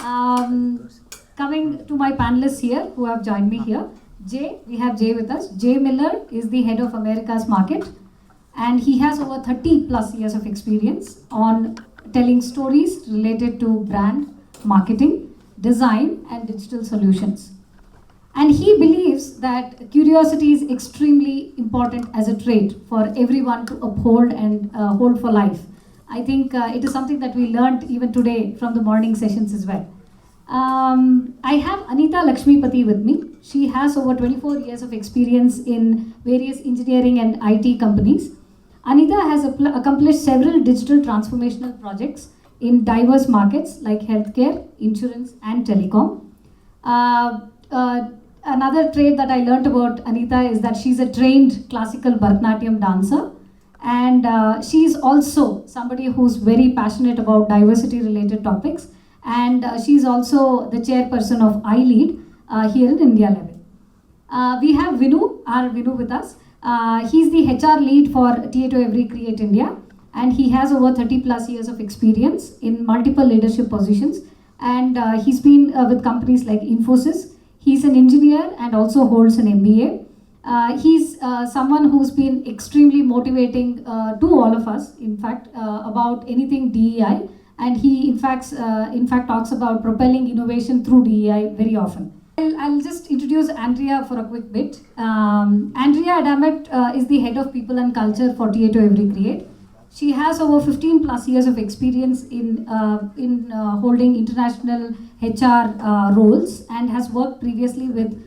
Coming to my panelists here who have joined me here. Jay, we have Jay with us. Jay Miller is the head of America's market, and he has over 30 plus years of experience on telling stories related to brand, marketing, design, and digital solutions. And he believes that curiosity is extremely important as a trait for everyone to uphold and hold for life. I think it is something that we learned even today from the morning sessions as well. I have Anita Lakshmipati with me. She has over 24 years of experience in various engineering and IT companies. Anita has accomplished several digital transformational projects in diverse markets like healthcare, insurance, and telecom. Another trait that I learned about Anita is that she's a trained classical Bharatanatyam dancer, and she's also somebody who's very passionate about diversity related topics, and she's also the chairperson of iLead here in India level. We have Vinu with us. He's the HR lead for Tietoevry Create India, and he has over 30 plus years of experience in multiple leadership positions, and he's been with companies like Infosys. He's an engineer and also holds an MBA. He's someone who's been extremely motivating to all of us, in fact, about anything DEI, and he in fact talks about propelling innovation through DEI very often. I'll just introduce Andrea for a quick bit. Andrea Adamet is the head of people and culture for Tietoevry Create. She has over 15 plus years of experience in holding international HR roles, and has worked previously with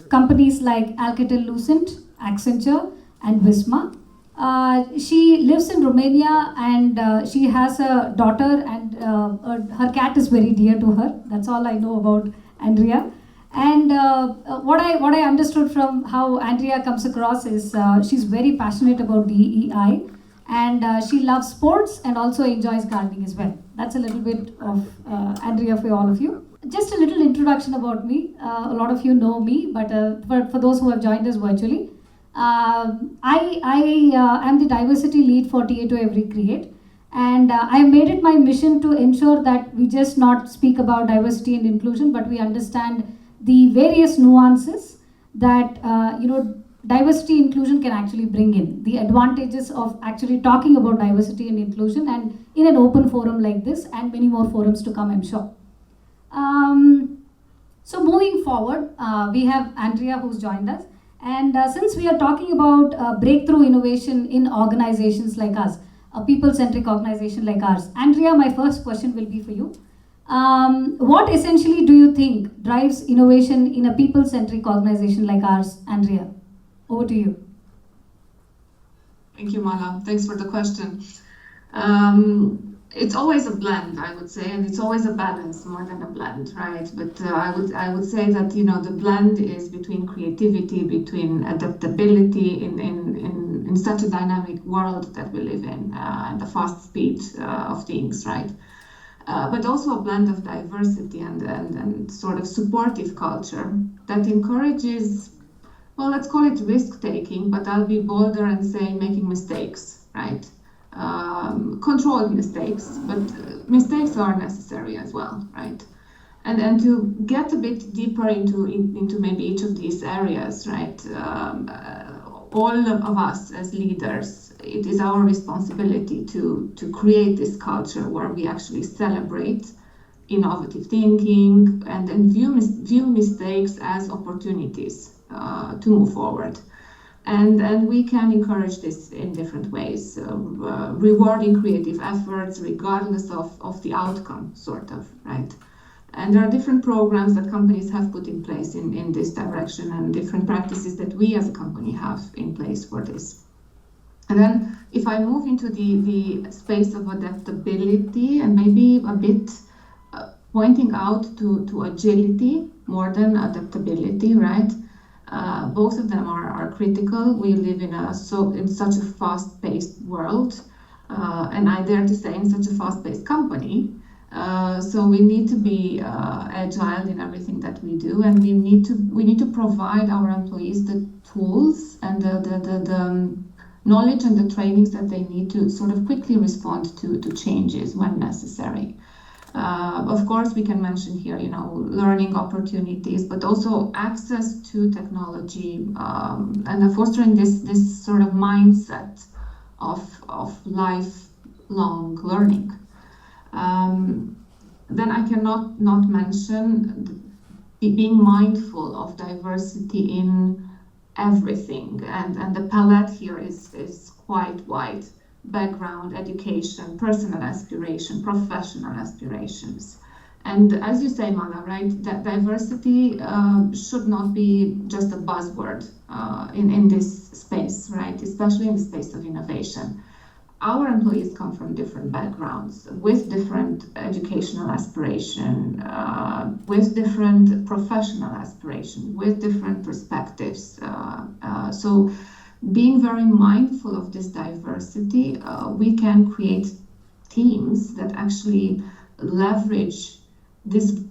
companies like Alcatel-Lucent, Accenture, and Visma. She lives in Romania, and she has a daughter, and her cat is very dear to her. That's all I know about Andrea. And what I understood from how Andrea comes across is she's very passionate about DEI, and she loves sports and also enjoys gardening as well. That's a little bit of Andrea for all of you. Just a little introduction about me. A lot of you know me, but for those who have joined us virtually, I am the diversity lead for Tietoevry Create, and I made it my mission to ensure that we just not speak about diversity and inclusion, but we understand the various nuances that diversity inclusion can actually bring in, the advantages of actually talking about diversity and inclusion, and in an open forum like this, and many more forums to come, I'm sure. So moving forward, we have Andrea who's joined us, and since we are talking about breakthrough innovation in organizations like us, a people-centric organization like ours, Andrea, my first question will be for you. What essentially do you think drives innovation in a people-centric organization like ours, Andrea? Over to you. Thank you, Mala. Thanks for the question. It's always a blend, I would say, and it's always a balance more than a blend, right? But I would say that the blend is between creativity, between adaptability in such a dynamic world that we live in, and the fast speed of things, right? But also a blend of diversity and sort of supportive culture that encourages, well, let's call it risk-taking, but I'll be bolder and say making mistakes, right? Controlled mistakes, but mistakes are necessary as well, right? And to get a bit deeper into maybe each of these areas, right? All of us as leaders, it is our responsibility to create this culture where we actually celebrate innovative thinking and view mistakes as opportunities to move forward. And we can encourage this in different ways, rewarding creative efforts regardless of the outcome, sort of, right? And there are different programs that companies have put in place in this direction, and different practices that we as a company have in place for this. And then if I move into the space of adaptability, and maybe a bit pointing out to agility more than adaptability, right? Both of them are critical. We live in such a fast-paced world, and I dare to say in such a fast-paced company. So we need to be agile in everything that we do, and we need to provide our employees the tools and the knowledge and the trainings that they need to sort of quickly respond to changes when necessary. Of course, we can mention here, learning opportunities, but also access to technology, and fostering this sort of mindset of lifelong learning. Then I cannot not mention being mindful of diversity in everything, and the palette here is quite wide. Background, education, personal aspiration, professional aspirations. And as you say, Mala, right, that diversity should not be just a buzzword in this space, right, especially in the space of innovation. Our employees come from different backgrounds, with different educational aspiration, with different professional aspiration, with different perspectives. So being very mindful of this diversity, we can create teams that actually leverage this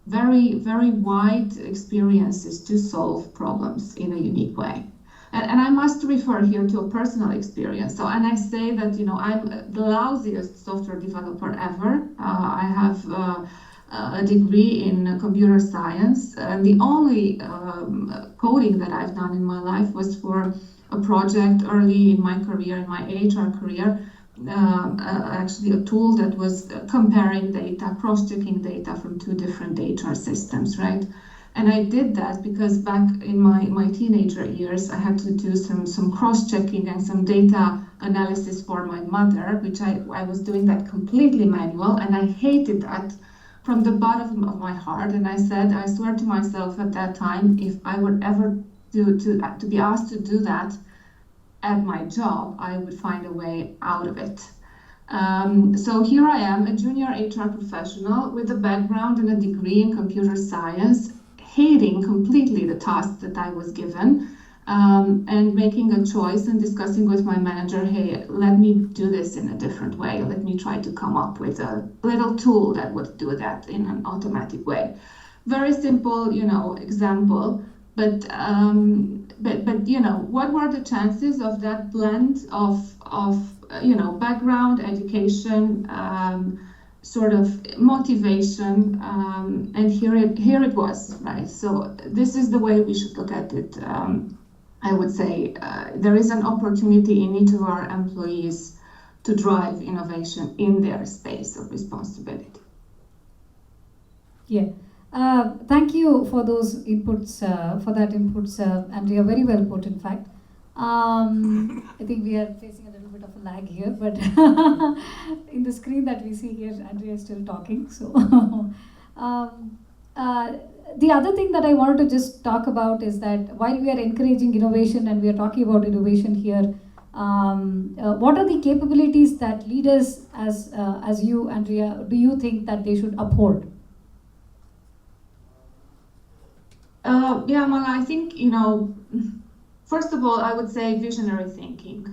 very, very wide experiences to solve problems in a unique way. And I must refer here to a personal experience. So, and I say that, I'm the lousiest software developer ever. I have a degree in computer science, and the only coding that I've done in my life was for a project early in my career, in my HR career, actually a tool that was comparing data, cross-checking data from two different HR systems, right? And I did that because back in my teenager years, I had to do some cross-checking and some data analysis for my mother, which I was doing that completely manual, and I hated that from the bottom of my heart. And I said, I swear to myself at that time, if I were ever to be asked to do that at my job, I would find a way out of it. So here I am, a junior HR professional with a background and a degree in computer science, hating completely the task that I was given, and making a choice and discussing with my manager, hey, let me do this in a different way. Let me try to come up with a little tool that would do that in an automatic way. Very simple, example, but what were the chances of that blend of background, education, sort of motivation, and here it was, right? So this is the way we should look at it. I would say there is an opportunity in each of our employees to drive innovation in their space of responsibility. Yeah. Thank you for those inputs, Andrea. Very well put, in fact. I think we are facing a little bit of a lag here, but in the screen that we see here, Andrea is still talking. So, the other thing that I wanted to just talk about is that while we are encouraging innovation and we are talking about innovation here, what are the capabilities that leaders, as you, Andrea, do you think that they should uphold? Yeah, Mala, I think, first of all, I would say visionary thinking.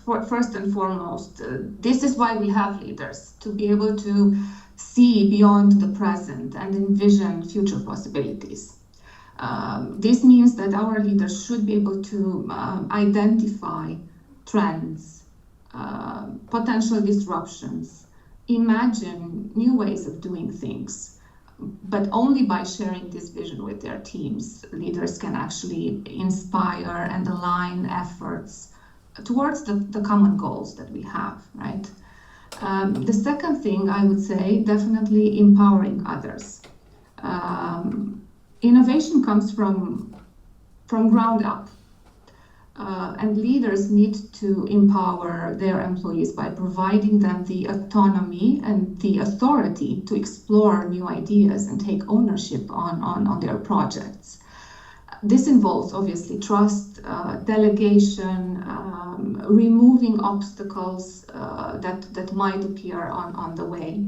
First and foremost, this is why we have leaders, to be able to see beyond the present and envision future possibilities. This means that our leaders should be able to identify trends, potential disruptions, imagine new ways of doing things. But only by sharing this vision with their teams, leaders can actually inspire and align efforts towards the common goals that we have, right? The second thing I would say, definitely empowering others. Innovation comes from ground up. And leaders need to empower their employees by providing them the autonomy and the authority to explore new ideas and take ownership on their projects. This involves obviously trust, delegation, removing obstacles that might appear on the way.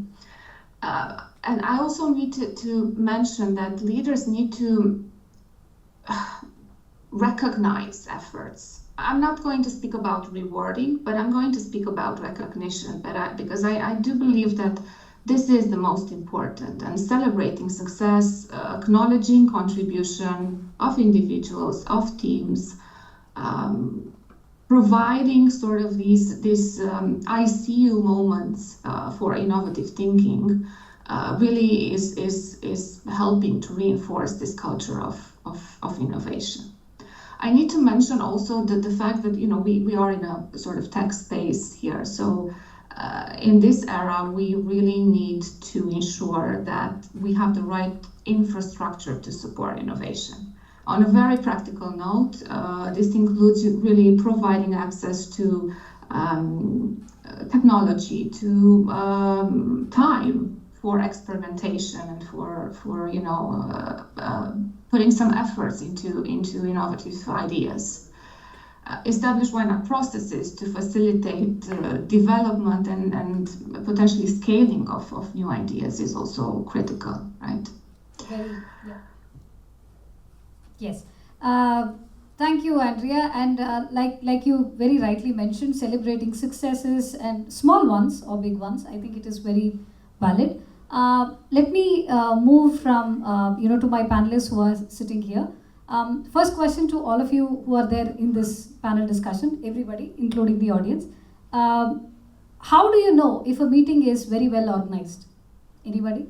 And I also need to mention that leaders need to recognize efforts. I'm not going to speak about rewarding, but I'm going to speak about recognition, because I do believe that this is the most important, and celebrating success, acknowledging contribution of individuals, of teams, providing sort of these ICU moments for innovative thinking really is helping to reinforce this culture of innovation. I need to mention also that the fact that we are in a sort of tech space here, so in this era we really need to ensure that we have the right infrastructure to support innovation. On a very practical note, this includes really providing access to technology, to time for experimentation, and for putting some efforts into innovative ideas. Establish why not processes to facilitate development and potentially scaling of new ideas is also critical, right? Very, yeah. Yes. Thank you, Andrea. And like you very rightly mentioned, celebrating successes and small ones or big ones, I think it is very valid. Let me move from to my panelists who are sitting here. First question to all of you who are there in this panel discussion, everybody, including the audience. How do you know if a meeting is very well organized? Anybody?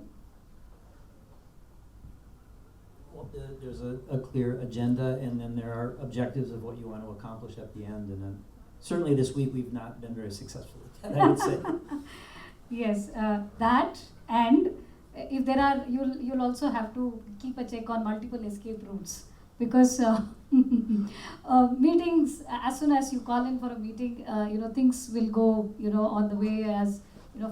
There's a clear agenda, and then there are objectives of what you want to accomplish at the end. And then certainly this week we've not been very successful at that, I would say. Yes, that, and if there are, you'll also have to keep a check on multiple escape routes, because meetings, as soon as you call in for a meeting, things will go on the way as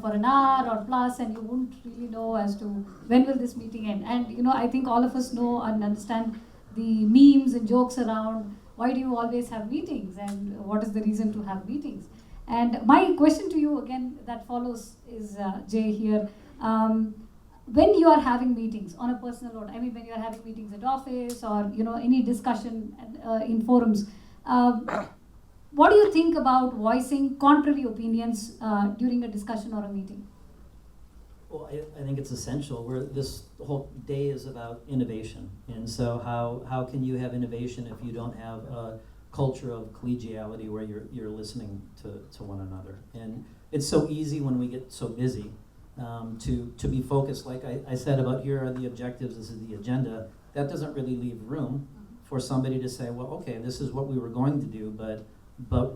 for an hour or plus, and you won't really know as to when will this meeting end. And I think all of us know and understand the memes and jokes around why do you always have meetings and what is the reason to have meetings. And my question to you again that follows is, Jay here, when you are having meetings on a personal note, I mean when you are having meetings at office or any discussion in forums, what do you think about voicing contrary opinions during a discussion or a meeting? Well, I think it's essential. This whole day is about innovation. And so how can you have innovation if you don't have a culture of collegiality where you're listening to one another? And it's so easy when we get so busy to be focused. Like I said about here are the objectives, this is the agenda. That doesn't really leave room for somebody to say, well, okay, this is what we were going to do, but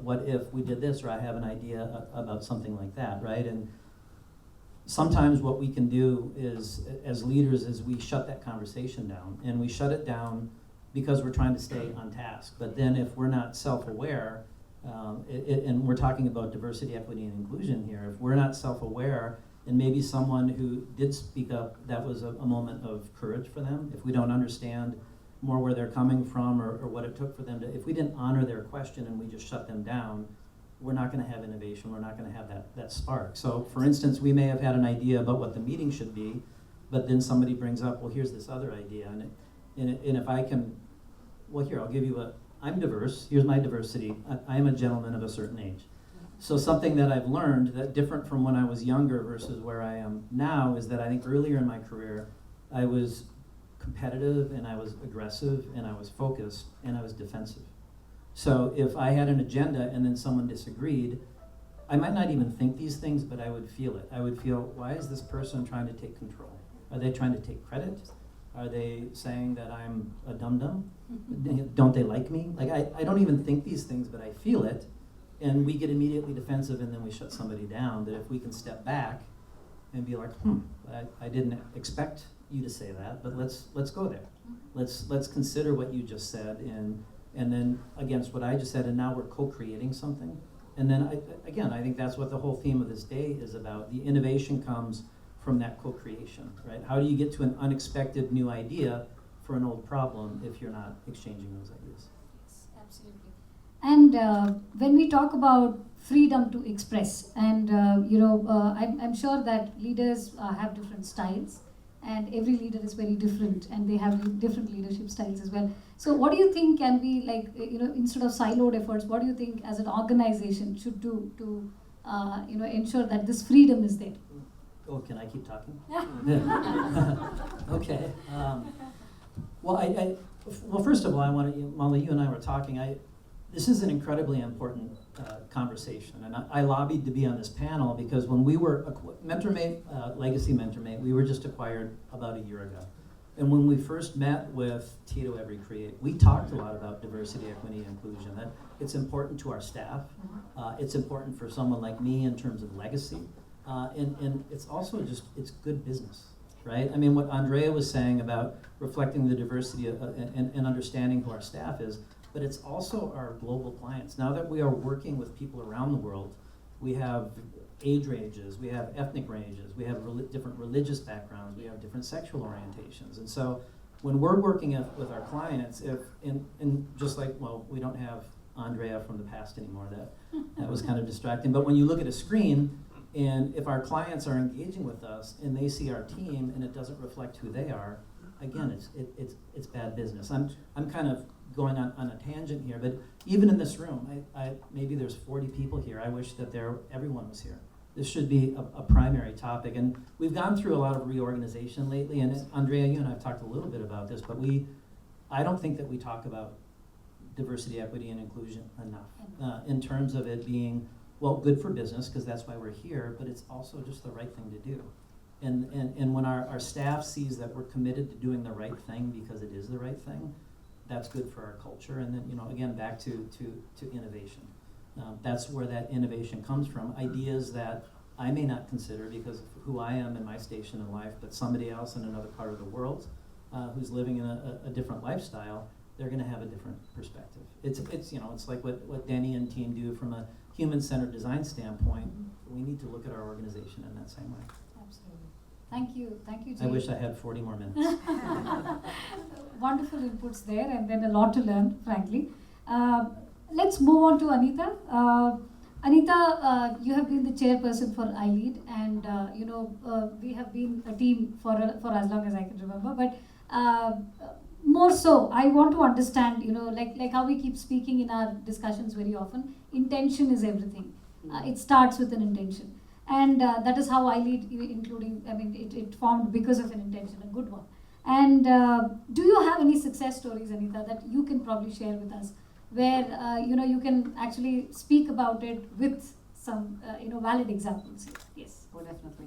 what if we did this, or I have an idea about something like that, right? And sometimes what we can do is, as leaders, is we shut that conversation down, and we shut it down because we're trying to stay on task. But then if we're not self-aware, and we're talking about diversity, equity, and inclusion here, if we're not self-aware, and maybe someone who did speak up, that was a moment of courage for them, if we don't understand more where they're coming from or what it took for them to, if we didn't honor their question and we just shut them down, we're not going to have innovation, we're not going to have that spark. So for instance, we may have had an idea about what the meeting should be, but then somebody brings up, well, here's this other idea, and if I can, well, here, I'll give you I'm diverse, here's my diversity, I am a gentleman of a certain age. So something that I've learned that different from when I was younger versus where I am now is that I think earlier in my career, I was competitive and I was aggressive and I was focused and I was defensive. So if I had an agenda and then someone disagreed, I might not even think these things, but I would feel it. I would feel, why is this person trying to take control? Are they trying to take credit? Are they saying that I'm a dum-dum? Don't they like me? Like I don't even think these things, but I feel it. And we get immediately defensive and then we shut somebody down. That if we can step back and be like, I didn't expect you to say that, but let's go there. Let's consider what you just said and then against what I just said, and now we're co-creating something. And then I think that's what the whole theme of this day is about. The innovation comes from that co-creation, right? How do you get to an unexpected new idea for an old problem if you're not exchanging those ideas? Yes, absolutely. And when we talk about freedom to express, and I'm sure that leaders have different styles, and every leader is very different, and they have different leadership styles as well. So what do you think can be, like, instead of siloed efforts, what do you think as an organization should do to ensure that this freedom is there? Oh, can I keep talking? Okay. Well, first of all, I want to, Molly, you and I were talking. This is an incredibly important conversation, and I lobbied to be on this panel because when we were MentorMate, Legacy MentorMate, we were just acquired about a year ago. And when we first met with Tietoevry Create, we talked a lot about diversity, equity, and inclusion. That it's important to our staff. It's important for someone like me in terms of legacy, and it's also just it's good business, right? I mean, what Andrea was saying about reflecting the diversity and understanding who our staff is, but it's also our global clients. Now that we are working with people around the world, we have age ranges, we have ethnic ranges, we have different religious backgrounds, we have different sexual orientations. And so when we're working with our clients, if in just like, well, we don't have Andrea from the past anymore, that was kind of distracting. But when you look at a screen, and if our clients are engaging with us and they see our team and it doesn't reflect who they are, again, it's bad business. I'm kind of going on a tangent here, but even in this room, I maybe there's 40 people here. I wish that everyone was here. This should be a primary topic, and we've gone through a lot of reorganization lately. And Andrea, you and I have talked a little bit about this, but I don't think that we talk about diversity, equity, and inclusion enough in terms of it being, well, good for business because that's why we're here, but it's also just the right thing to do. And when our staff sees that we're committed to doing the right thing because it is the right thing, that's good for our culture. And then, again, back to innovation. That's where that innovation comes from. Ideas that I may not consider because of who I am in my station in life, but somebody else in another part of the world who's living in a different lifestyle, they're going to have a different perspective. It's like what Denny and team do from a human-centered design standpoint. We need to look at our organization in that same way. Absolutely. Thank you, Jay. I wish I had 40 more minutes. Wonderful inputs there, and then a lot to learn, frankly. Let's move on to Anita. Anita, you have been the chairperson for iLead, and we have been a team for as long as I can remember. But more so, I want to understand, like how we keep speaking in our discussions very often. Intention is everything. It starts with an intention. And that is how iLead, it formed because of an intention, a good one. And do you have any success stories, Anita, that you can probably share with us, where you can actually speak about it with some valid examples? Yes, oh, definitely.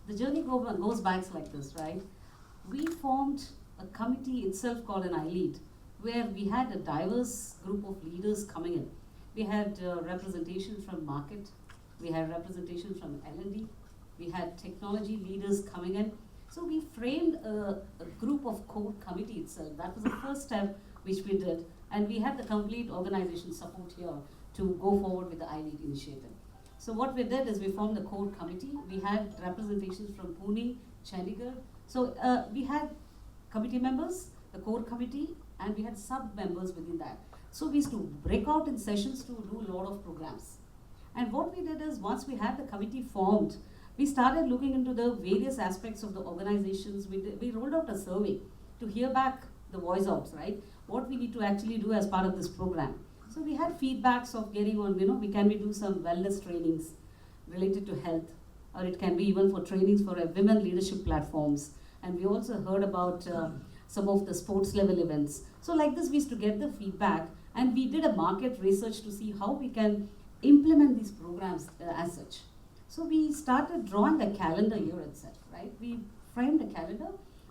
The journey goes back like this, right? We formed a committee itself called an iLead, where we had a diverse group of leaders coming in. We had representation from market. We had representation from L&D. We had technology leaders coming in. So we framed a group of core committee itself. That was the first step which we did. And we had the complete organization support here to go forward with the iLead initiative. So what we did is we formed the core committee. We had representations from Pune, Chandigarh. So we had committee members, the core committee, and we had sub-members within that. So we used to break out in sessions to do a lot of programs. And what we did is, once we had the committee formed, we started looking into the various aspects of the organizations. We rolled out a survey to hear back the voice outs, right? What we need to actually do as part of this program. So we had feedbacks of getting on, can we do some wellness trainings related to health, or it can be even for trainings for women leadership platforms. And we also heard about some of the sports level events. So like this, we used to get the feedback, and we did a market research to see how we can implement these programs as such. So we started drawing a calendar year itself, right? We framed a calendar.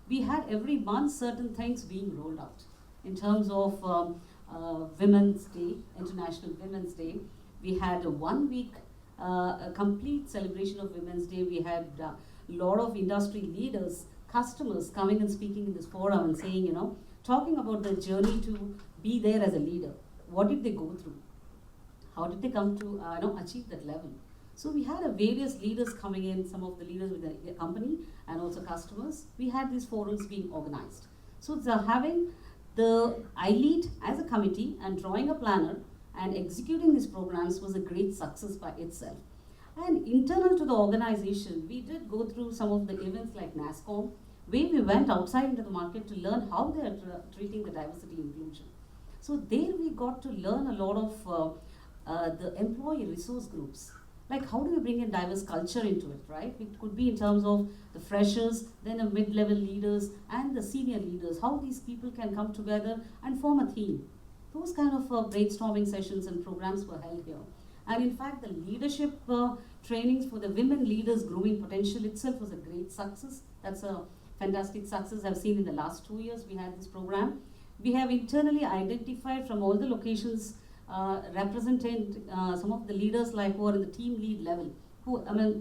We had every month certain things being rolled out in terms of Women's Day, International Women's Day. We had a 1 week, a complete celebration of Women's Day. We had a lot of industry leaders, customers coming and speaking in this forum and saying, talking about their journey to be there as a leader. What did they go through? How did they come to achieve that level? So we had various leaders coming in, some of the leaders with the company and also customers. We had these forums being organized. So having the iLead as a committee and drawing a planner and executing these programs was a great success by itself. And internal to the organization, we did go through some of the events like NASCOM, where we went outside into the market to learn how they are treating the diversity inclusion. So there we got to learn a lot of the employee resource groups. Like how do we bring in diverse culture into it, right? It could be in terms of the freshers, then the mid-level leaders and the senior leaders, how these people can come together and form a team. those kind of brainstorming sessions and programs were held here. And in fact, the leadership trainings for the women leaders grooming potential itself was a great success. That's a fantastic success I've seen in the last 2 years we had this program. We have internally identified from all the locations represented some of the leaders like who are in the team lead level,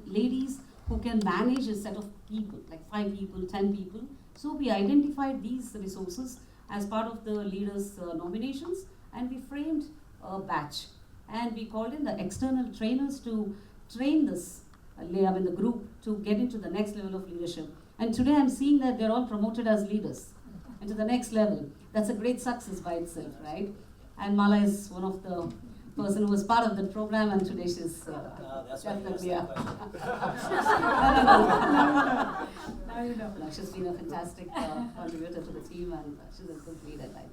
ladies who can manage a set of people, like 5 people, 10 people. So we identified these resources as part of the leaders nominations, and we framed a batch. And we called in the external trainers to train this, the group to get into the next level of leadership. And today I'm seeing that they're all promoted as leaders into the next level. That's a great success by itself, right? And Mala is one of the person who was part of the program, and today she's That's why you asked definitely that question. Now you know. No, she's been a fantastic contributor to the team, and she's a good leader, right?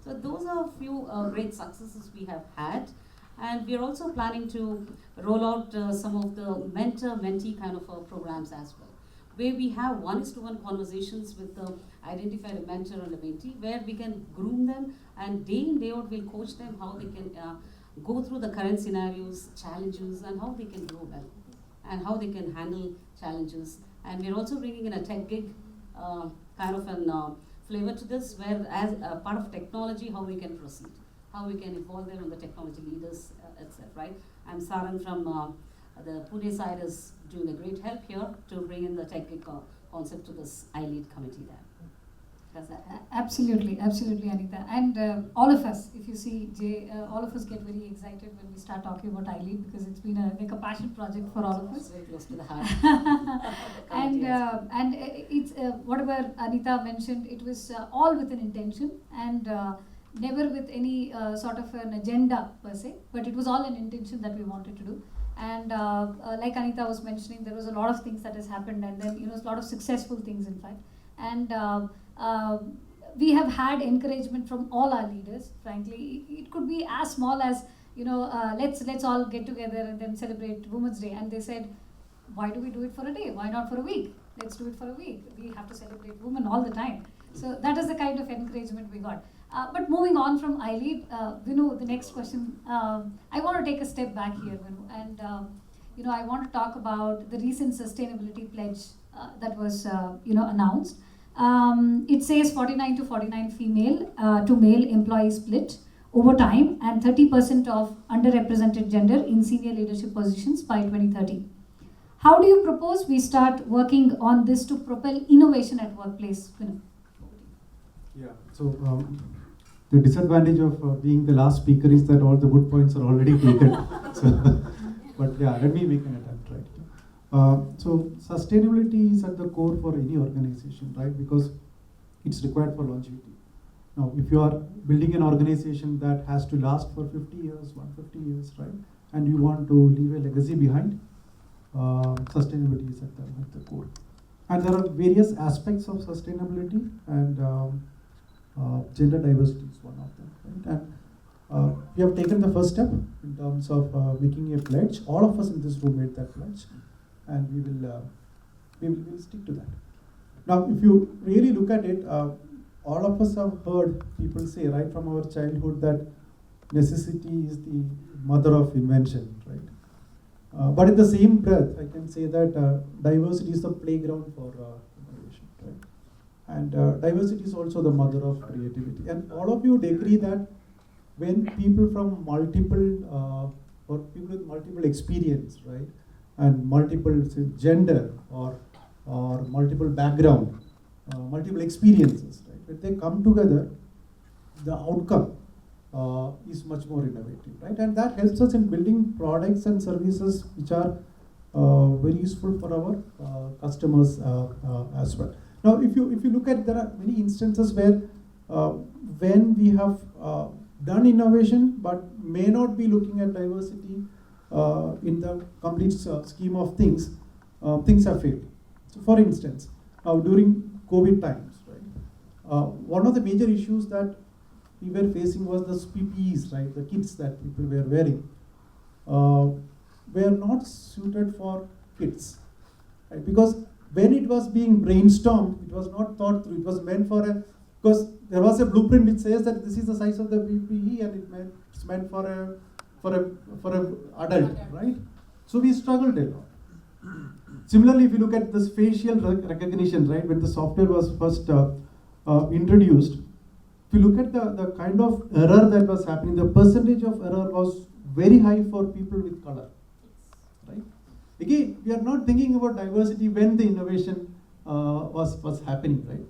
So those are a few great successes we have had. And we are also planning to roll out some of the mentor-mentee kind of programs as well, where we have 1:1 conversations with the identified mentor and a mentee, where we can groom them, and day in, day out, we'll coach them how they can go through the current scenarios, challenges, and how they can grow well, and how they can handle challenges. And we're also bringing in a tech gig kind of an flavor to this, where as part of technology, how we can proceed, how we can evolve there on the technology leaders, etc. Right? And Saran from the Pune side is doing a great help here to bring in the tech gig concept to this iLead committee there. Does that? Absolutely, Anita. And all of us, if you see Jay, all of us get very excited when we start talking about iLead, because it's been like a passion project for all of us. Very close to the heart. and it's whatever Anita mentioned, it was all with an intention, and never with any sort of an agenda per se, but it was all an intention that we wanted to do. And like Anita was mentioning, there was a lot of things that has happened, and then a lot of successful things, in fact. And we have had encouragement from all our leaders. Frankly, it could be as small as let's all get together and then celebrate Women's Day. And they said, why do we do it for a day? Why not for a week? Let's do it for a week. We have to celebrate women all the time. So that is the kind of encouragement we got. But moving on from iLead, Vinu, the next question. I want to take a step back here, Vinu, and I want to talk about the recent sustainability pledge that was announced. It says 49 to 49 female to male employee split over time, and 30% of underrepresented gender in senior leadership positions by 2030. How do you propose we start working on this to propel innovation at workplace? Yeah, so the disadvantage of being the last speaker is that all the good points are already taken. But yeah, let me make an attempt, right? So sustainability is at the core for any organization, right? Because it's required for longevity. Now, if you are building an organization that has to last for 50 years, 150 years, right? And you want to leave a legacy behind, sustainability is at the core. And there are various aspects of sustainability, and gender diversity is one of them, right? And we have taken the first step in terms of making a pledge. All of us in this room made that pledge, and we will stick to that. Now, if you really look at it, all of us have heard people say right from our childhood that necessity is the mother of invention, right? But in the same breath, I can say that diversity is the playground for innovation, right? And diversity is also the mother of creativity. And all of you would agree that when people from multiple or people with multiple experience, right, and multiple gender or multiple background, multiple experiences, right, when they come together, the outcome is much more innovative, right? And that helps us in building products and services which are very useful for our customers as well. Now, if you look at, there are many instances where when we have done innovation but may not be looking at diversity in the complete scheme of things, things have failed. So, for instance, during COVID times, right, one of the major issues that we were facing was the PPEs, right, the kits that people were wearing were not suited for kids, right? Because when it was being brainstormed, it was not thought through. It was meant for a Because there was a blueprint which says that this is the size of the PPE and it's meant for a adult, right? So we struggled a lot. Similarly, if you look at this facial recognition, right, when the software was first introduced, if you look at the kind of error that was happening, the percentage of error was very high for people with color, right? Again, we are not thinking about diversity when the innovation was happening, right?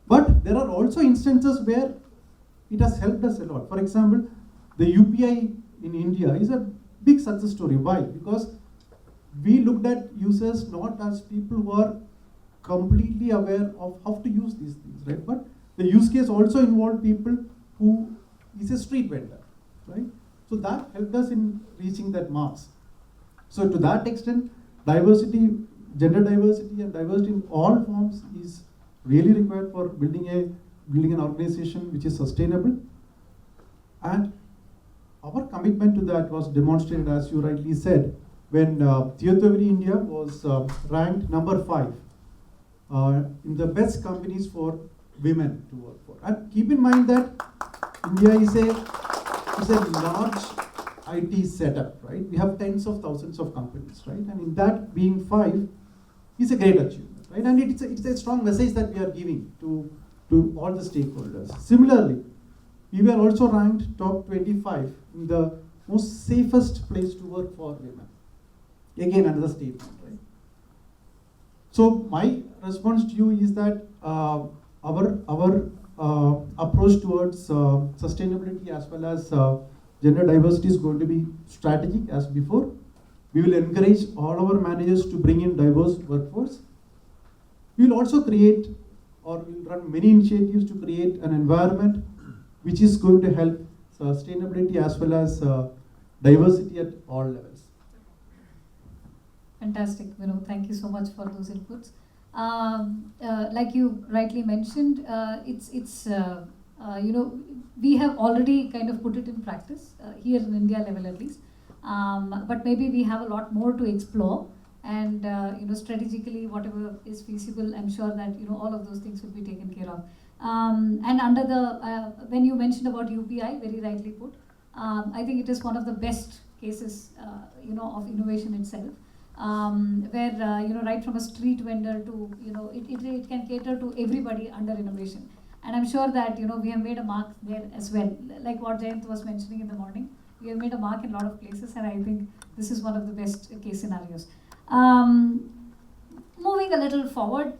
But there are also instances where it has helped us a lot. For example, the UPI in India is a big success story. Why? Because we looked at users not as people who are completely aware of how to use these things, right? But the use case also involved people who is a street vendor, right? So that helped us in reaching that marks. So to that extent, diversity, gender diversity and diversity in all forms is really required for building an organization which is sustainable. And our commitment to that was demonstrated, as you rightly said, when Tietoevry India was ranked number 5 in the best companies for women to work for. And keep in mind that India is a large IT setup, right? We have tens of thousands of companies, right? And in that, being 5 is a great achievement, right? And it's a strong message that we are giving to all the stakeholders. Similarly, we were also ranked top 25 in the most safest place to work for women. Again, another statement, right? So my response to you is that our approach towards sustainability as well as gender diversity is going to be strategic as before. We will encourage all our managers to bring in diverse workforce. We will also create, or we will run many initiatives to create an environment which is going to help sustainability as well as diversity at all levels. Fantastic, Vinod. Thank you so much for those inputs. Like you rightly mentioned, we have already kind of put it in practice here in India level at least. But maybe we have a lot more to explore, and strategically, whatever is feasible, I'm sure that all of those things will be taken care of. And under the when you mentioned about UPI, very rightly put, I think it is one of the best cases of innovation itself. Where right from a street vendor to it can cater to everybody under innovation, and I'm sure that we have made a mark there as well. Like what Jayant was mentioning in the morning, we have made a mark in a lot of places, and I think this is one of the best case scenarios. Moving a little forward,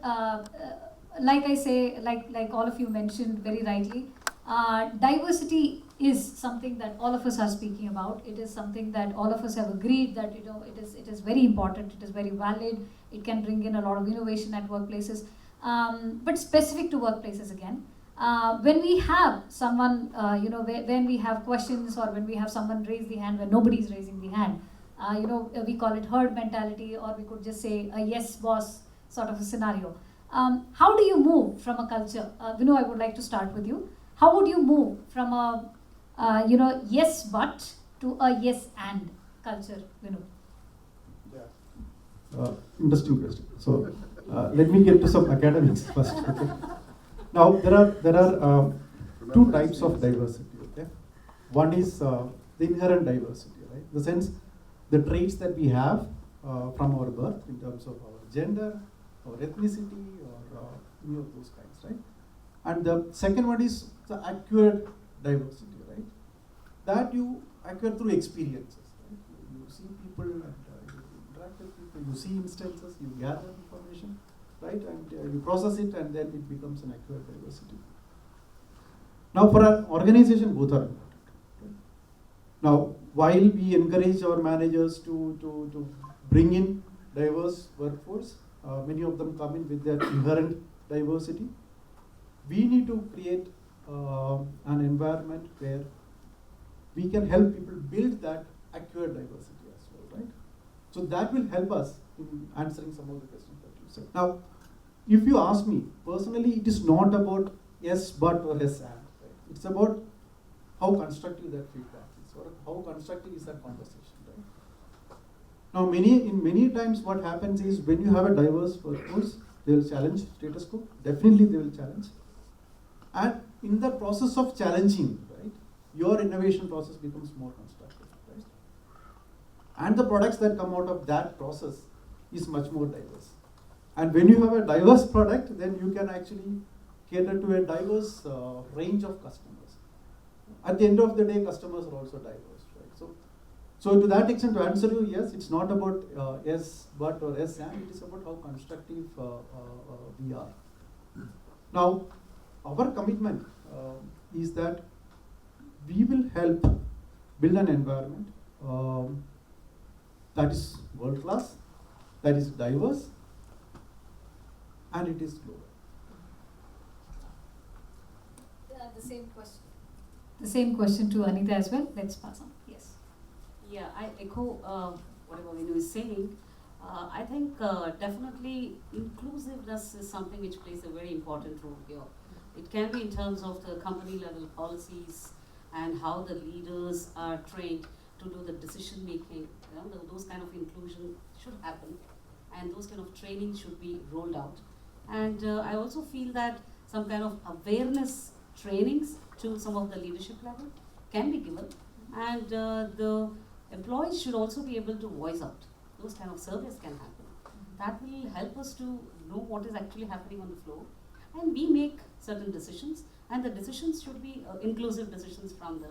like I say, like all of you mentioned very rightly, diversity is something that all of us are speaking about. It is something that all of us have agreed that it is very important, it is very valid, it can bring in a lot of innovation at workplaces. But specific to workplaces again, when we have someone, when we have questions, or when we have someone raise the hand when nobody is raising the hand, we call it herd mentality, or we could just say a yes boss sort of a scenario. How do you move from a culture? Vinu, I would like to start with you. How would you move from a yes but to a yes and culture, Vinu? Yeah. Interesting question. So let me get to some academics first. Okay? Now there are two types of diversity. Okay, one is the inherent diversity, right? In the sense, the traits that we have from our birth in terms of our gender, our ethnicity, or any of those kinds, right? And the second one is the acquired diversity, right? That you acquire through experiences. Right? You see people and you interact with people, you see instances, you gather information, right? And you process it, and then it becomes an acquired diversity. Now for an organization, both are important. Right? Now, while we encourage our managers to bring in diverse workforce, many of them come in with their inherent diversity. We need to create an environment where we can help people build that acquired diversity as well, right? So that will help us in answering some of the questions that you said. Now, if you ask me, personally, it is not about yes but or yes and. Right? It's about how constructive that feedback is, or how constructive is that conversation, right? Now, many times what happens is when you have a diverse workforce, they will challenge status quo. Definitely they will challenge. And in the process of challenging, right, your innovation process becomes more constructive, right? And the products that come out of that process is much more diverse. And when you have a diverse product, then you can actually cater to a diverse range of customers. At the end of the day, customers are also diverse, right? So to that extent, to answer you, yes, it's not about yes, but or yes, and it is about how constructive we are. Now, our commitment is that we will help build an environment that is world class, that is diverse, and it is global. The same question. The same question to Anita as well. Let's pass on. Yes. Yeah, I echo whatever Vinu is saying. I think definitely inclusiveness is something which plays a very important role here. It can be in terms of the company level policies and how the leaders are trained to do the decision making. You know, those kind of inclusion should happen, and those kind of training should be rolled out. And I also feel that some kind of awareness trainings to some of the leadership level can be given, and the employees should also be able to voice out. Those kind of surveys can happen. That will help us to know what is actually happening on the floor, and we make certain decisions, and the decisions should be inclusive decisions from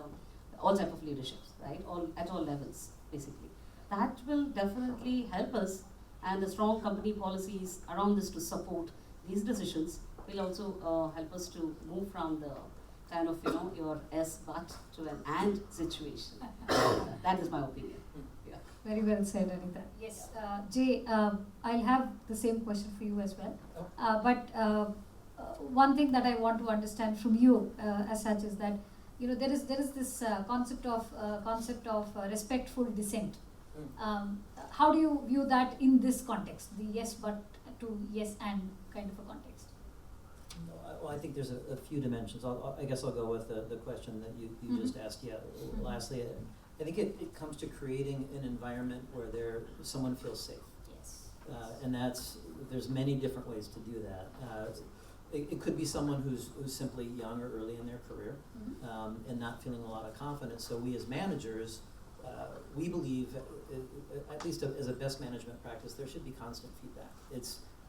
all type of leaderships, right? At all levels, basically. That will definitely help us, and the strong company policies around this to support these decisions will also help us to move from the kind of, your S but to an and situation. That is my opinion. Yeah. Very well said, Anita. Yes, Jay, I'll have the same question for you as well. But one thing that I want to understand from you as such is that there is this concept of respectful dissent. How do you view that in this context, the yes but to yes and kind of a context? Well, I think there's a few dimensions. I guess I'll go with the question that you just asked. Yeah. Lastly, I think it comes to creating an environment where someone feels safe. Yes. And there's many different ways to do that. It could be someone who's simply young or early in their career, and not feeling a lot of confidence. So we as managers, we believe, at least as a best management practice, there should be constant feedback.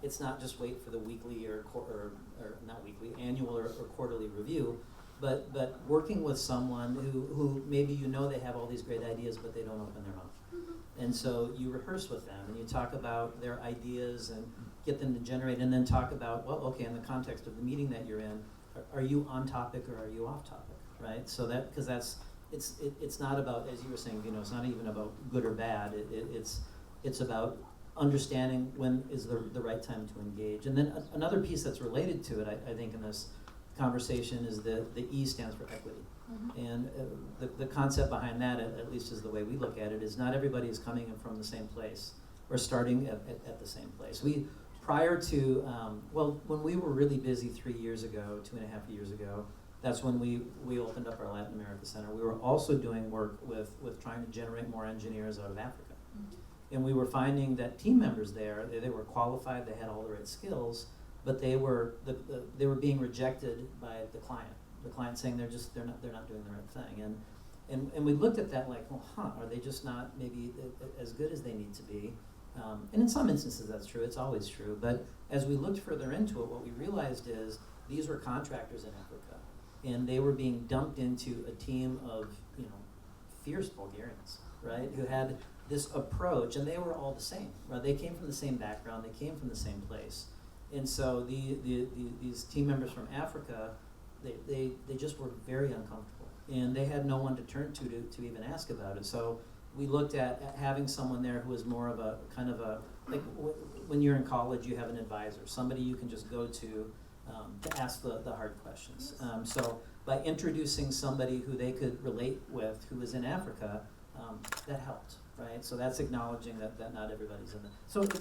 It's not just wait for the weekly or not weekly, annual or quarterly review, but working with someone who maybe they have all these great ideas, but they don't open their mouth. And so you rehearse with them and you talk about their ideas and get them to generate, and then talk about, well, okay, in the context of the meeting that you're in, are you on topic or are you off topic, right? So because it's not about, as you were saying, it's not even about good or bad. It's about understanding when is the right time to engage. And then another piece that's related to it, I think, in this conversation is the E stands for equity. And the concept behind that, at least is the way we look at it, is not everybody is coming in from the same place or starting at the same place. Prior to, when we were really busy 3 years ago, 2.5 years ago, that's when we opened up our Latin America Center. We were also doing work with trying to generate more engineers out of Africa. And we were finding that team members there, they were qualified, they had all the right skills, but they were being rejected by the client. The client saying they're not doing the right thing. And we looked at that like, well, are they just not maybe as good as they need to be? And in some instances that's true, it's always true. But as we looked further into it, what we realized is these were contractors in Africa, and they were being dumped into a team of fierce Bulgarians, right, who had this approach, and they were all the same, right? They came from the same background, they came from the same place. And so these team members from Africa, they just were very uncomfortable, and they had no one to turn to even ask about it. So we looked at having someone there who was more of a kind of like when you're in college, you have an advisor, somebody you can just go to ask the hard questions. So by introducing somebody who they could relate with who was in Africa, that helped, right? So that's acknowledging that not everybody's in it. So it's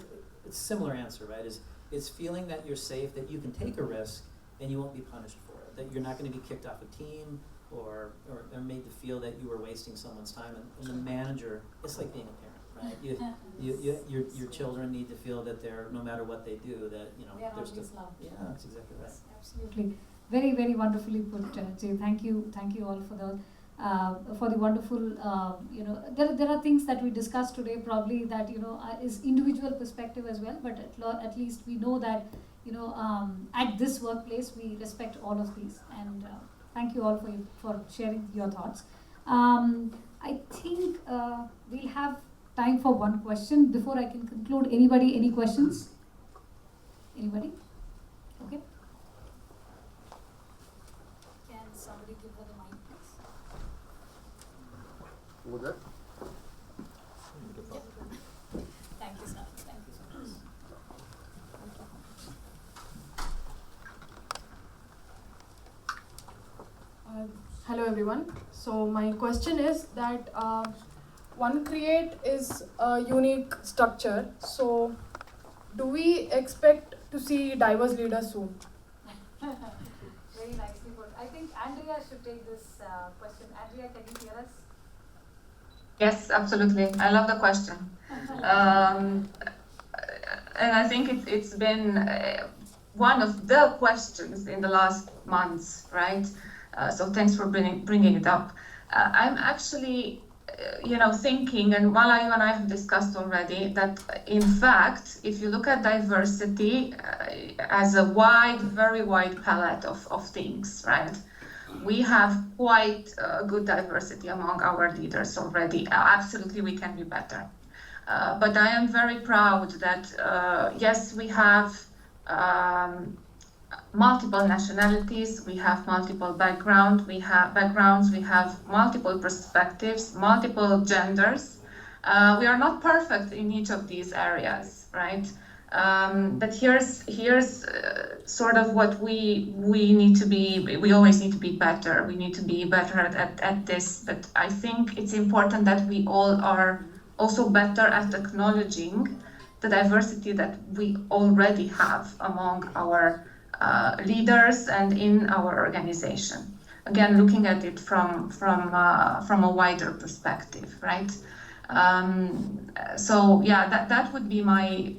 a similar answer, right? It's feeling that you're safe, that you can take a risk and you won't be punished for it, that you're not going to be kicked off a team or made to feel that you were wasting someone's time. And the manager, it's like being a parent, right? Your children need to feel that they're, no matter what they do, that they're always still loved. Yeah, that's exactly right. Yes, absolutely. Very, very wonderfully put, Jay. Thank you all for the wonderful, there are things that we discussed today probably that, is individual perspective as well, but at least we know that, at this workplace we respect all of these, and thank you all for sharing your thoughts. I think we'll have time for one question before I can conclude. Anybody, any questions? Anybody? Okay. Can somebody give her the mic, please? Over there. Thank you, sir. Thank you so much. Hello everyone. So my question is that One Create is a unique structure. So do we expect to see diverse leaders soon? Very nicely put. I think Andrea should take this question. Andrea, can you hear us? Yes, absolutely. I love the question. And I think it's been one of the questions in the last months, right? So thanks for bringing it up. I'm actually, thinking, and Mala, you and I have discussed already, that in fact, if you look at diversity as a very wide palette of things, right? We have quite good diversity among our leaders already. Absolutely, we can be better. But I am very proud that, yes, we have multiple nationalities, we have multiple backgrounds, we have multiple perspectives, multiple genders. We are not perfect in each of these areas, right? But here's sort of what we need to be. We always need to be better. We need to be better at this. But I think it's important that we all are also better at acknowledging the diversity that we already have among our leaders and in our organization. Again, looking at it from a wider perspective, right? So yeah, that would be my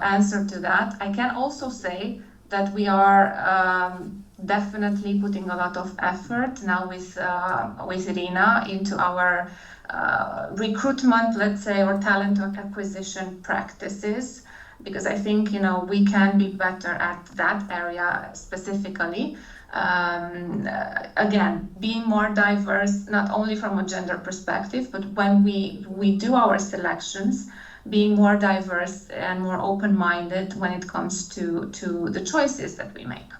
answer to that. I can also say that we are definitely putting a lot of effort now with Irina into our recruitment, let's say, or talent acquisition practices, because I think we can be better at that area specifically. Again, being more diverse, not only from a gender perspective, but when we do our selections, being more diverse and more open-minded when it comes to the choices that we make.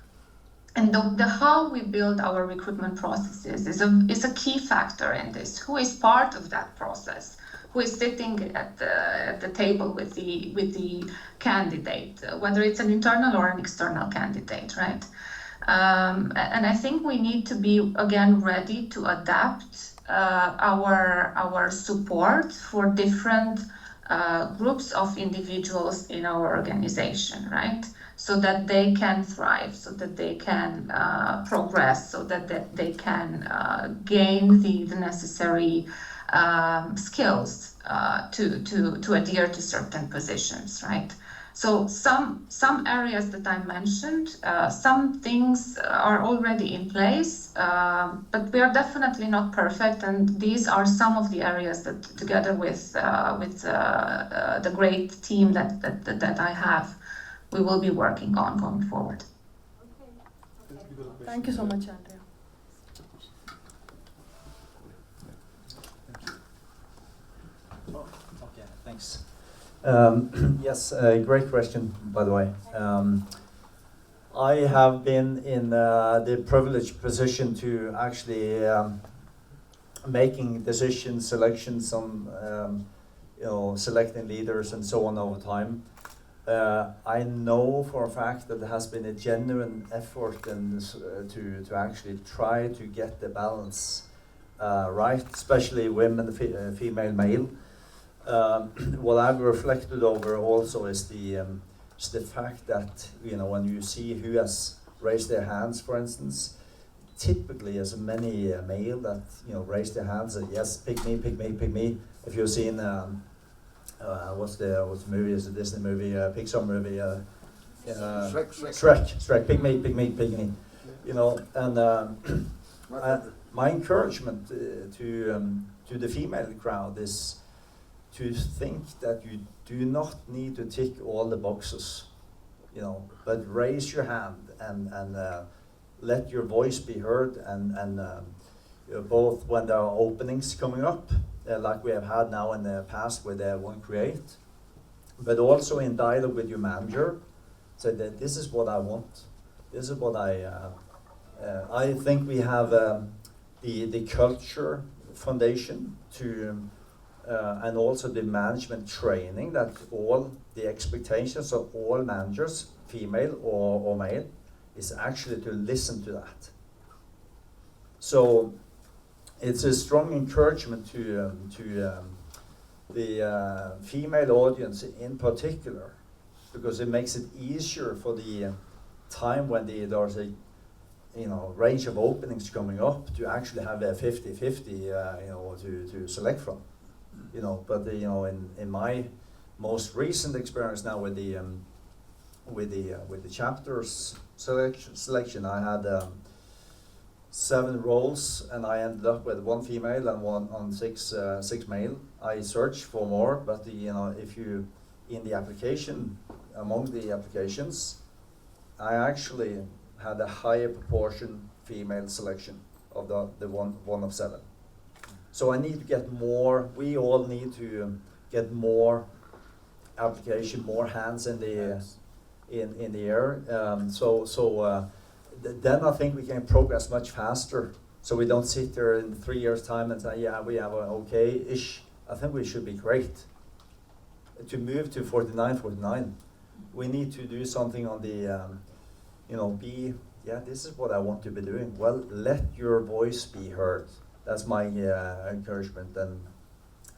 And the how we build our recruitment processes is a key factor in this. Who is part of that process? Who is sitting at the table with the candidate, whether it's an internal or an external candidate, right? And I think we need to be, again, ready to adapt our support for different groups of individuals in our organization, right? So that they can thrive, so that they can progress, so that they can gain the necessary skills to adhere to certain positions, right? So some areas that I mentioned, some things are already in place, but we are definitely not perfect, and these are some of the areas that, together with the great team that I have, we will be working on going forward. Thank you so much, Andrea. Okay, thanks. Yes, great question, by the way. I have been in the privileged position to actually making decisions, selections on, selecting leaders and so on over time. I know for a fact that there has been a genuine effort in this, to actually try to get the balance right, especially women, female, male. What I've reflected over also is the fact that when you see who has raised their hands, for instance, typically as many male that raise their hands and yes, pick me, pick me, pick me. If you've seen what's the movie? Is a Disney movie, Pixar movie? Shrek. Pick me, pick me, pick me. you know, and my encouragement to the female crowd is to think that you do not need to tick all the boxes, you know, but raise your hand and let your voice be heard, and both when there are openings coming up, like we have had now in the past with One Create, but also in dialogue with your manager, so that this is what I want, this is what I think we have the culture foundation to, and also the management training, that all the expectations of all managers, female or male, is actually to listen to that. So it's a strong encouragement to the female audience in particular, because it makes it easier for the time when there's a range of openings coming up to actually have a 50-50 to select from. But in my most recent experience now with the chapters selection, I had 7 roles, and I ended up with 1 female and 1 on 6 male. I searched for more, but if you in the application, among the applications, I actually had a higher proportion female selection of the one of 7. So I need to get more. We all need to get more application, more hands in the in the air. Then I think we can progress much faster. So we don't sit there in 3 years' time and say, yeah, we have an okay-ish. I think we should be great. To move to 49, we need to do something on the, this is what I want to be doing. Well, let your voice be heard. That's my encouragement.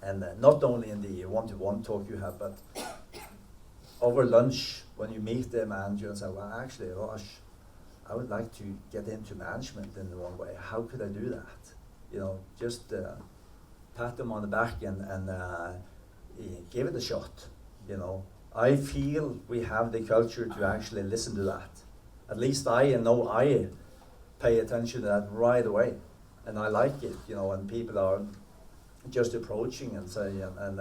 And not only in the one-to-one talk you have, but over lunch, when you meet the manager and say, well, actually, Lars, I would like to get into management in one way. How could I do that? Just pat them on the back and give it a shot. I feel we have the culture to actually listen to that. At least I know I pay attention to that right away, and I like it. When people are just approaching and say, and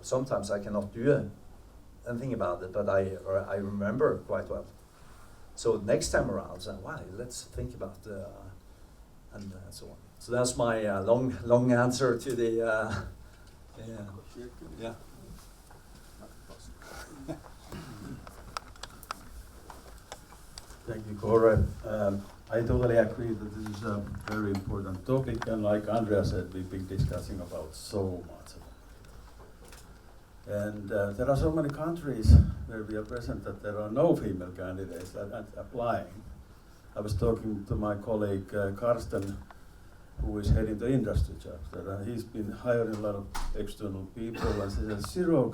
sometimes I cannot do anything about it, but I remember quite well. So next time around, say, wow, let's think about and so on. So that's my long answer to the yeah. Thank you, Kåre. I totally agree that this is a very important topic, and like Andrea said, we've been discussing about so much. And there are so many countries where we are present that there are no female candidates that applying. I was talking to my colleague Karsten, who is heading the industry chapter, and he's been hiring a lot of external people, and there's 0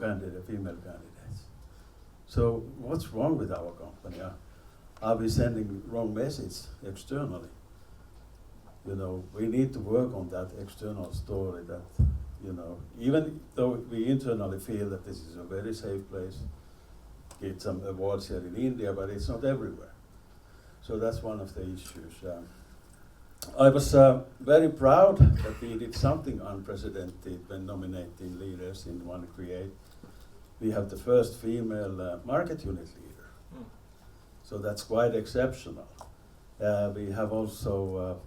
female candidates. So what's wrong with our company? Are we sending wrong message externally? We need to work on that external story that, even though we internally feel that this is a very safe place, get some awards here in India, but it's not everywhere. So that's one of the issues. I was very proud that we did something unprecedented when nominating leaders in One Create. We have the first female market unit leader. So that's quite exceptional. We have also,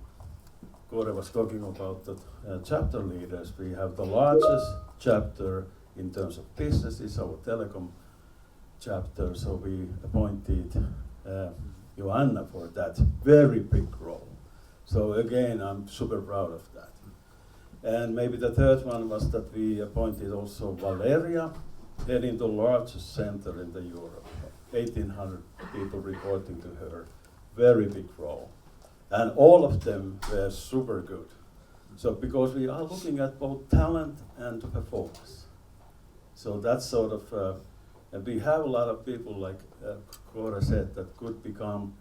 Kåre was talking about the chapter leaders. We have the largest chapter in terms of businesses, our telecom chapter. So we appointed Joanna for that very big role. So again, I'm super proud of that. And maybe the third one was that we appointed also Valeria, heading the largest center in the Europe. 1,800 people reporting to her, very big role. And all of them were super good. So because we are looking at both talent and performance. So that's sort of, and we have a lot of people, like Kåre said, that could become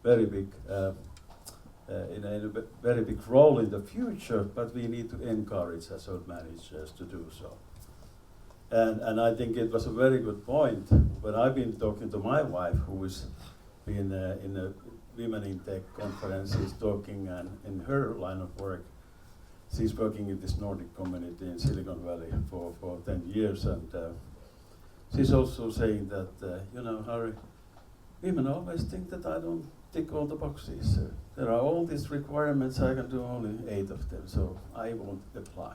very big, in a very big role in the future, but we need to encourage as our managers to do so. And I think it was a very good point. When I've been talking to my wife, who has been in a Women in Tech conference is talking, and in her line of work, she's working in this Nordic community in Silicon Valley for 10 years, and she's also saying that, you know, Harry, women always think that I don't tick all the boxes. There are all these requirements, I can do only 8 of them, so I won't apply.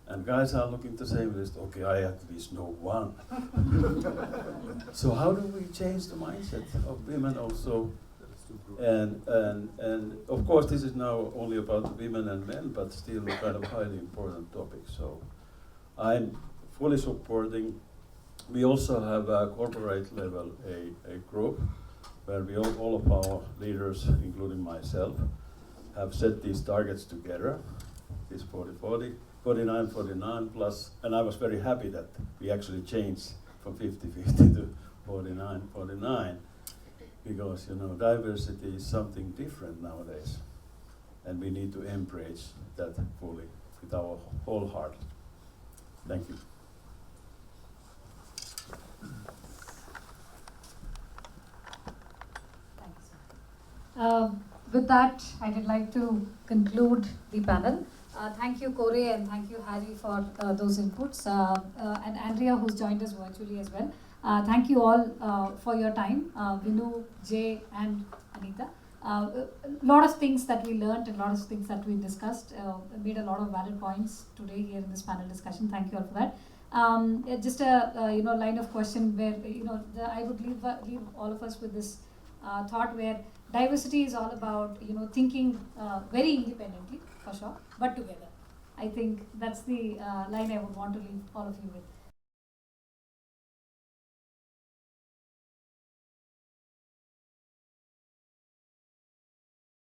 And guys are looking the same list, okay, I at least know 1. So how do we change the mindset of women also? And of course this is now only about women and men, but still a kind of highly important topic. So I'm fully supporting. We also have a corporate level a group where we all of our leaders, including myself, have set these targets together, this 40-40, 49-49 plus, and I was very happy that we actually changed from 50-50 to 49-49, because, you know, diversity is something different nowadays, and we need to embrace that fully with our whole heart. Thank you. With that, I would like to conclude the panel. Thank you, Corey, and thank you, Harry, for those inputs, and Andrea, who's joined us virtually as well. Thank you all for your time, Vinu, Jay, and Anita. A lot of things that we learned and a lot of things that we discussed, made a lot of valid points today here in this panel discussion. Thank you all for that. Just a line of question where I would leave all of us with this thought where diversity is all about thinking very independently, for sure, but together. I think that's the line I would want to leave all of you with.